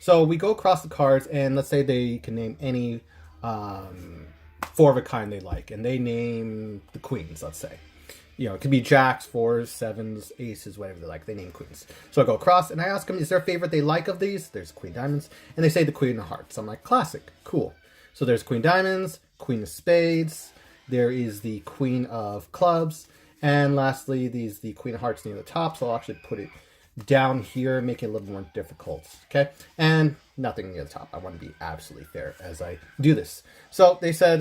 So we go across the cards, and let's say they can name any four of a kind they like, and they name the queens, let's say. You know, it could be jacks, fours, sevens, aces, whatever they like. They name queens. So I go across, and I ask them, is there a favorite they like of these? There's queen diamonds, and they say the queen of hearts. I'm like, classic, cool. So there's queen diamonds, queen of spades, there is the queen of clubs, and lastly, the queen of hearts near the top. So I'll actually put it down here, make it a little more difficult, okay? And nothing near the top. I want to be absolutely fair as I do this. So they said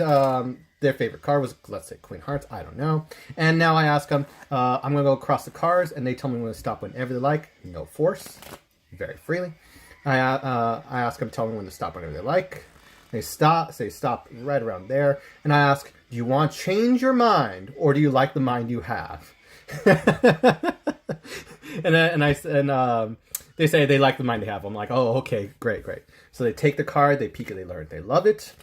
their favorite card was, let's say, Queen Hearts. I don't know. And now I ask them, I'm going to go across the cards, and they tell me when to stop whenever they like. No force. Very freely. I ask them, tell me when to stop whenever they like. They stop, say stop right around there. And I ask, do you want to change your mind, or do you like the mind you have? and they say they like the mind they have. I'm like, oh, okay, great. So they take the card, they peek it, they learn, they love it,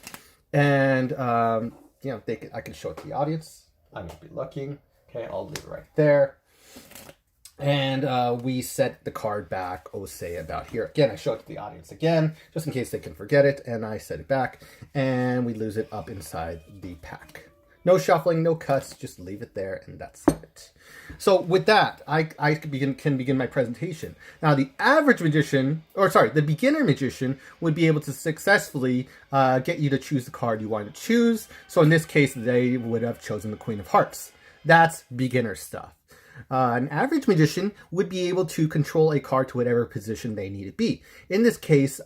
and you know, I can show it to the audience. I must be looking. Okay, I'll leave it right there. And we set the card back, say about here. Again, I show it to the audience again, just in case they can forget it, and I set it back, and we lose it up inside the pack. No shuffling, no cuts, just leave it there, and that's it. So with that, I can begin my presentation. Now, the average magician, the beginner magician would be able to successfully get you to choose the card you want to choose. So in this case, they would have chosen the Queen of Hearts. That's beginner stuff. An average magician would be able to control a card to whatever position they need to be. In this case,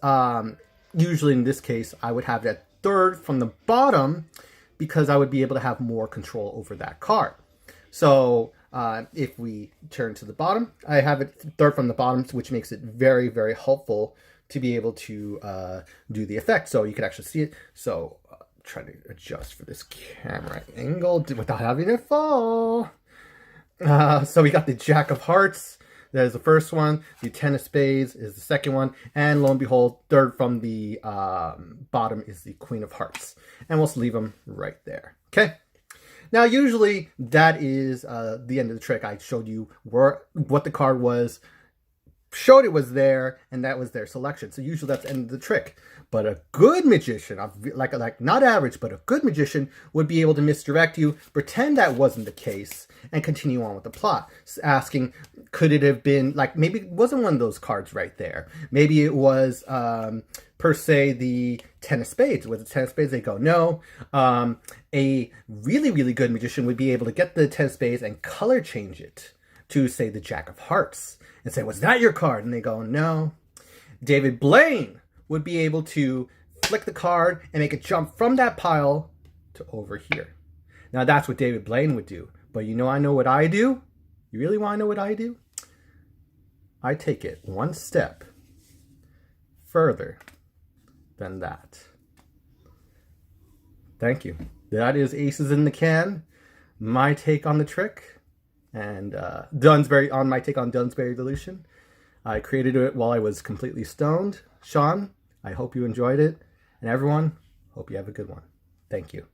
usually in this case, I would have that third from the bottom, because I would be able to have more control over that card. So if we turn to the bottom, I have it third from the bottom, which makes it very, very helpful to be able to do the effect. So you can actually see it. So try to adjust for this camera angle without having it fall. So we got the Jack of Hearts. That is the first one. The Ten of Spades is the second one. And lo and behold, third from the bottom is the Queen of Hearts. And we'll just leave them right there. Okay? Now, usually that is the end of the trick. I showed you what the card was, showed it was there, and that was their selection. So usually that's the end of the trick. But a good magician, like not average, but a good magician would be able to misdirect you, pretend that wasn't the case, and continue on with the plot. Asking, could it have been, like, maybe it wasn't one of those cards right there. Maybe it was, per se, the Ten of Spades. Was it Ten of Spades? They go, no. A really, really good magician would be able to get the Ten of Spades and color change it to, say, the Jack of Hearts. And say, was that your card? And they go, no. David Blaine would be able to flick the card and make it jump from that pile to over here. Now, that's what David Blaine would do. But you know, I know what I do? You really want to know what I do? I take it one step further than that. Thank you. That is Aces in the Can, my take on the trick, and my take on Dunsbury Dilution. I created it while I was completely stoned. Sean, I hope you enjoyed it. And everyone, hope you have a good one. Thank you.